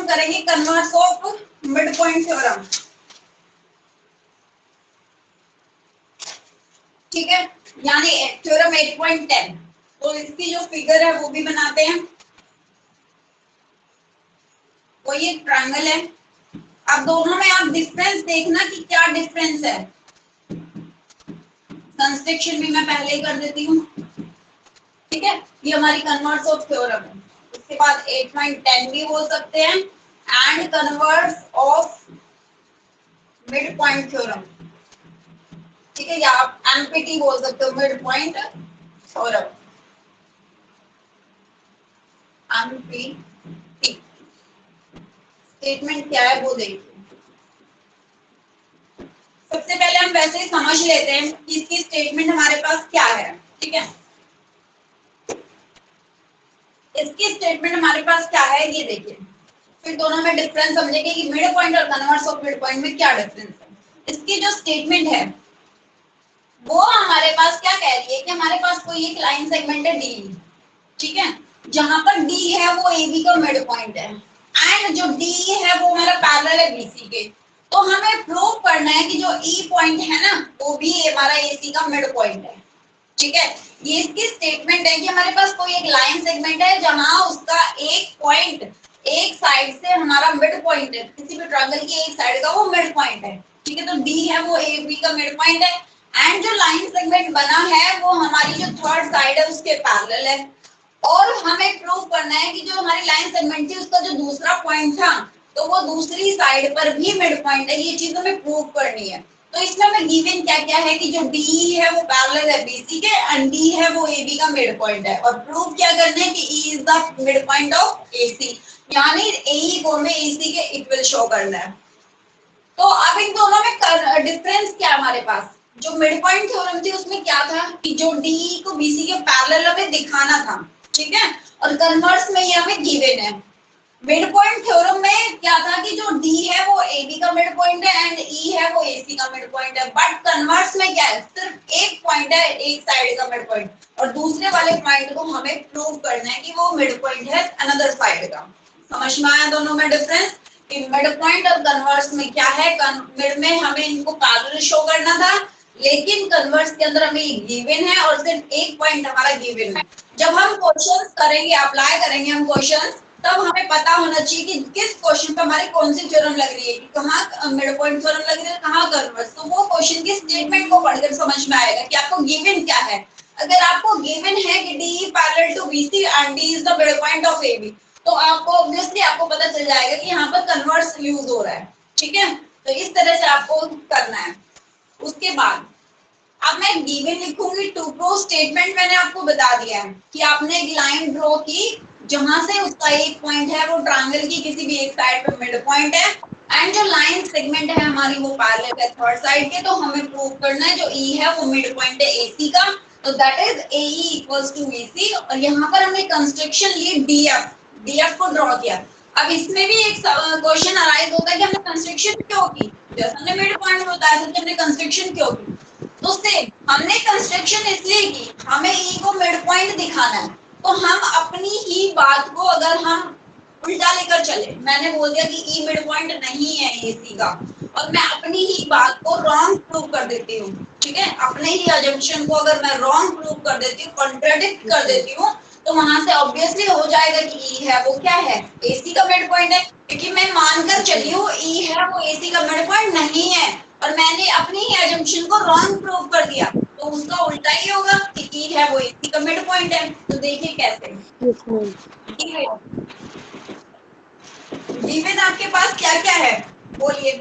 करेंगे converse of mid point theorem. ठीक है, यानी थ्योरम 8.10। तो इसकी जो फिगर है वो भी बनाते हैं। वो ये ट्रायंगल है। अब दोनों में आप डिफरेंस देखना कि क्या डिफरेंस है। कंस्ट्रक्शन भी मैं पहले ही कर देती हूँ। ठीक है, ये हमारी कन्वर्स ऑफ थ्योरम है। उसके बाद 8.10 भी बोल सकते हैं and converse of mid point theorem. ठीक है, या आप एमपीटी बोल सकते हो, mid point theorem, empty. Statement क्या है वो देखिए। सबसे पहले हम वैसे ही समझ लेते हैं कि इसकी स्टेटमेंट हमारे पास क्या है। ठीक है, इसकी स्टेटमेंट हमारे पास क्या है ये देखिए, फिर दोनों में डिफरेंस समझेंगे कि मिड पॉइंट और कन्वर्स ऑफ मिड पॉइंट में क्या डिफरेंस है। इसकी जो स्टेटमेंट है वो हमारे पास क्या कह रही है कि हमारे पास कोई एक लाइन सेगमेंट है डी। ठीक है, जहां पर डी है वो एबी का मिड पॉइंट है एंड जो डी है वो हमारा पैरेलल है बीसी के। तो हमें प्रूव करना है कि जो ई पॉइंट है ना वो भी हमारा एसी का मिड पॉइंट है। ठीक है, ये इसकी स्टेटमेंट है कि हमारे पास कोई एक लाइन सेगमेंट है जहां उसका एक पॉइंट एक साइड से हमारा मिड पॉइंट है, किसी भी ट्रायंगल की एक साइड का वो मिड पॉइंट है। ठीक है, तो डी है वो ए बी का मिड पॉइंट है एंड जो लाइन सेगमेंट बना है वो हमारी जो थर्ड साइड है उसके पैरेलल है। और हमें प्रूव करना है कि जो हमारी लाइन सेगमेंट थी उसका जो दूसरा पॉइंट था तो वो दूसरी साइड पर भी मिड पॉइंट है। ये चीज हमें प्रूव करनी है। तो इसमें हमें गिवन क्या क्या है कि जो डी है वो पैरेलल है बीसी के एंड डी है वो एबी का मिड पॉइंट है। और प्रूव क्या करना है कि E is the mid point of AC, यानी एई को हमें एसी के इक्वल शो करना है। तो अब इन दोनों में डिफरेंस क्या है हमारे पास। जो मिड पॉइंट थ्योरम थी उसमें क्या था कि जो डी को बीसी के पैरेलल हमें दिखाना था। ठीक है, और कन्वर्स में ये हमें गिवन है। मिड पॉइंट थ्योरम में क्या था कि जो डी है वो एबी का मिड पॉइंट है एंड ई है वो एसी का मिड पॉइंट है। बट कन्वर्स में क्या है, सिर्फ एक पॉइंट है एक साइड का मिड पॉइंट, और दूसरे वाले पॉइंट को हमें प्रूव करना है कि वो मिड पॉइंट है अनदर साइड का। समझ में आया दोनों में डिफरेंस कि मिड पॉइंट और कन्वर्स में क्या है। मिड में हमें इनको पैरेलल शो करना था, लेकिन कन्वर्स के अंदर हमें गिवन है और सिर्फ एक पॉइंट हमारा गिवन है। जब हम क्वेश्चंस करेंगे, अप्लाई करेंगे हम क्वेश्चंस, तब हमें पता होना चाहिए कि किस क्वेश्चन पे हमारी कौन सी थ्योरम लग रही है, कि कहाँ मिड पॉइंट थ्योरम लग रही है, कहाँ कन्वर्स। तो वो क्वेश्चन की स्टेटमेंट को पढ़कर समझ में आएगा कि आपको गिवन क्या है। अगर आपको गिवन है कि D parallel to BC and D is the mid point of AB, तो आपको ऑब्वियसली आपको पता चल जाएगा कि यहाँ पर कन्वर्स यूज हो रहा है। ठीक है, तो इस तरह से आपको करना है। उसके बाद अब मैं गिवन लिखूंगी टू प्रूव स्टेटमेंट। मैंने आपको बता दिया है कि आपने एक लाइन ड्रॉ की जहां से उसका एक पॉइंट है वो ट्रायंगल की किसी भी एक साइड पे मिड पॉइंट है एंड जो लाइन सेगमेंट है हमारी वो पैरेलल है थर्ड साइड के। तो हमें प्रूव करना है जो ई है वो मिड पॉइंट है एसी का, तो that is AE equals to AC. और यहाँ पर हमने कंस्ट्रक्शन ली डीएफ, डीएफ को ड्रॉ किया। अब इसमें भी एक क्वेश्चन अराइज होता है कि हमने कंस्ट्रक्शन क्यों की। जैसे हमने मिड पॉइंट बताया था कि हमने कंस्ट्रक्शन क्यों की, तो सेम हमने कंस्ट्रक्शन इसलिए की हमें ई को मिड पॉइंट दिखाना है। तो हम अपनी ही बात को अगर हम उल्टा लेकर चले, मैंने बोल दिया कि ई मिड पॉइंट नहीं है एसी का, और मैं अपनी ही बात को रॉन्ग प्रूव कर देती हूँ। ठीक है, अपने ही अजम्पशन को अगर मैं रॉन्ग प्रूव कर देती हूँ, कॉन्ट्राडिक्ट कर देती हूँ, तो वहां से ऑब्वियसली हो जाएगा कि ई है वो क्या है एसी का मिड पॉइंट है। क्योंकि मैं मानकर चली हूँ ई है वो एसी का मिड पॉइंट नहीं है, और मैंने अपनी ही अजम्पशन को रॉन्ग प्रूव कर दिया, तो उसका उल्टा ही होगा कि ई है वो एसी का मिड पॉइंट है। तो देखिए कैसे। गिवन आपके पास क्या क्या है बोलिए,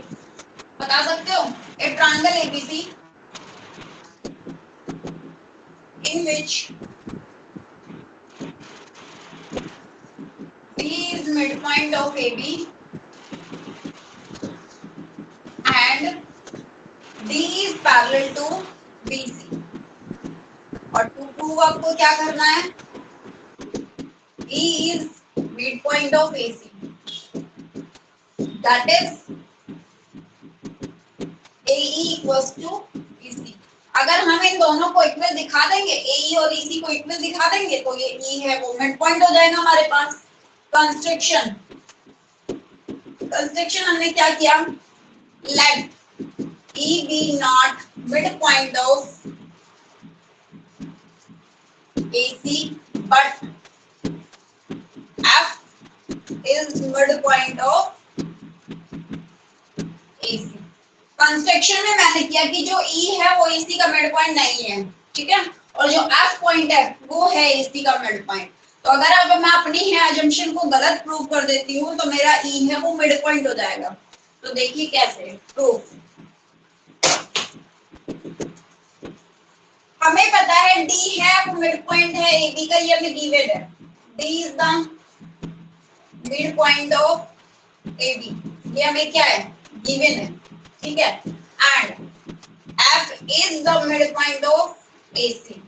बता सकते हो। ए triangle ABC in which B is midpoint of AB and D is parallel to BC। और टू प्रूव आपको क्या करना है, E is midpoint of AC, that is AE equals to BC। अगर हम इन दोनों को इक्वल दिखा देंगे, AE और EC को इक्वल दिखा देंगे, तो ये E है वो मिड पॉइंट हो जाएगा हमारे पास। कंस्ट्रक्शन कंस्ट्रक्शन हमने क्या किया, late E be not midpoint of AC but F is midpoint of AC। Construction में मैंने किया कि जो E है वो AC का मिड पॉइंट नहीं है, ठीक है, और जो F पॉइंट है वो है AC का मिड पॉइंट। तो अगर अब मैं अपनी है अजम्पशन को गलत प्रूव कर देती हूँ तो मेरा E है वो मिड पॉइंट हो जाएगा। तो देखिए कैसे प्रूफ, हमें पता है D है वो मिड पॉइंट है AB का, ये हमें गिवन है, D is the mid point of AB, ये हमें क्या है गिवन है, ठीक है, and F is the midpoint of AC।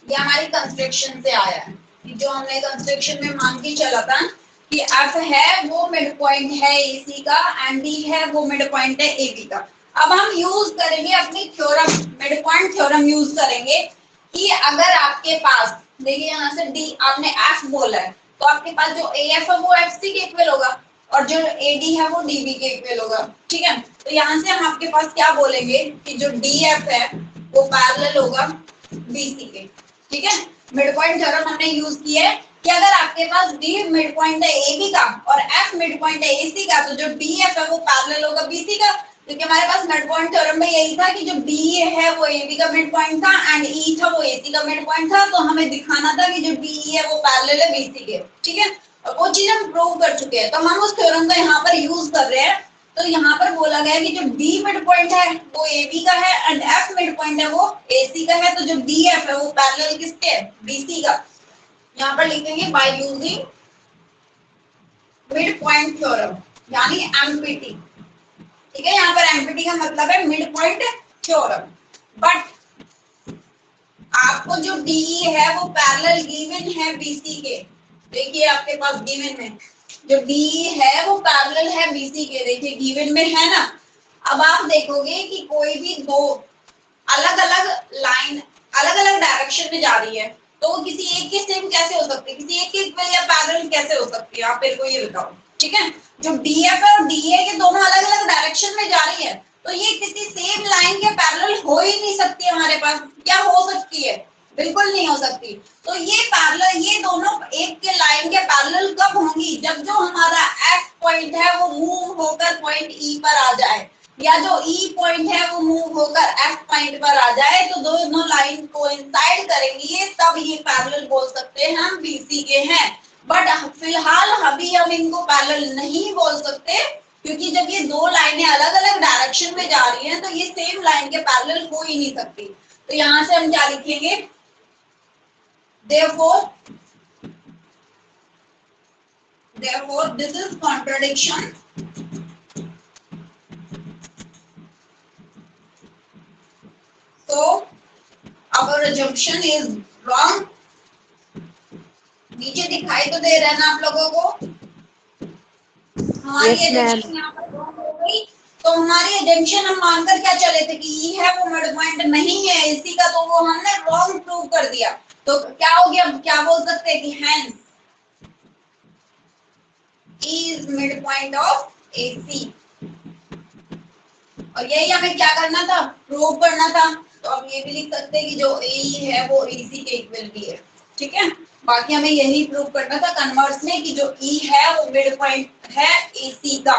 ये हमारी कंस्ट्रक्शन से आया है कि जो हमने कंस्ट्रक्शन में मान के चला था कि F है वो मिड पॉइंट है AC का एंड D है वो मिड पॉइंट है AB का। अब हम यूज करेंगे अपनी theorem, mid point theorem use करेंगे कि अगर आपके पास, देखिए यहाँ से D आपने F बोला है तो आपके पास जो AF है वो FC के इक्वल होगा और जो AD है वो DB के इक्वल होगा, ठीक है। तो यहाँ से हम आपके पास क्या बोलेंगे कि जो DF है वो पैरेलल होगा BC के, ठीक है। मिड पॉइंट थ्योरम हमने यूज किया है कि अगर आपके पास D मिड पॉइंट है AB का और F मिड पॉइंट है AC का तो जो DF है वो पैरेलल होगा BC का, क्योंकि हमारे पास मिड पॉइंट थ्योरम में यही था कि जो B है वो AB का मिड पॉइंट था एंड E था वो AC का मिड पॉइंट था, तो हमें दिखाना था कि जो DE है वो पैरेलल है BC के, ठीक है। और वो चीज हम प्रूव कर चुके हैं तो हम उस थ्योरम को यहाँ पर यूज कर रहे हैं। तो यहाँ पर बोला गया है कि जो D मिड पॉइंट है वो AB का है एंड F मिड पॉइंट है वो AC का है, तो जो DF है वो पैरेलल किसके है BC का। यहाँ पर लिखेंगे by using mid point theorem यानी MPT, ठीक है। यहाँ पर MPT का मतलब है मिड पॉइंट थ्योरम। बट आपको जो DE है वो पैरेलल गिवन है BC के, देखिए आपके पास गिवन में जो DE है वो पैरेलल है BC के, देखिए गिवन में है ना। अब आप देखोगे कि कोई भी दो अलग अलग लाइन अलग अलग डायरेक्शन में जा रही है तो वो किसी एक के सेम कैसे हो सकती है, किसी एक के इक्वल या पैरेलल कैसे हो सकती है, आप मेरे को ये बताओ, ठीक है। जो DF है और DA के दोनों अलग अलग डायरेक्शन में जा रही है तो ये किसी सेम लाइन के पैरेलल हो ही नहीं सकती हमारे पास, क्या हो सकती है, बिल्कुल नहीं हो सकती। तो ये पैरेलल, ये दोनों एक के लाइन के पैरेलल कब होंगी, जब जो हमारा F पॉइंट है वो मूव होकर पॉइंट E पर आ जाए या जो E पॉइंट है वो मूव होकर F पॉइंट पर आ जाए, तो दोनों लाइन कोइंसाइड करेंगी तब ये पैरेलल बोल सकते हैं हम BC के हैं। बट फिलहाल अभी हम इनको पैरेलल नहीं बोल सकते क्योंकि जब ये दो लाइनें अलग अलग डायरेक्शन में जा रही हैं तो ये सेम लाइन के पैरेलल हो ही नहीं सकती। तो यहां से हम क्या लिखेंगे, therefore this is contradiction so our assumption is wrong। नीचे दिखाई तो दे रहा है ना आप लोगों को, हमारी assumption यहाँ पर wrong हो गई। तो हमारी assumption हम मानकर क्या चले थे कि E है वो मिड पॉइंट नहीं है AC का, तो वो हमने wrong प्रूव कर दिया। तो क्या हो गया, क्या बोल सकते हैं कि hence E is midpoint of AC, और यही हमें क्या करना था, प्रूव करना था। तो अब ये भी लिख सकते हैं कि जो AE है वो AC के इक्वल भी है, ठीक है। बाकी हमें यही प्रूव करना था कन्वर्स में कि जो E है वो मिड पॉइंट है AC का।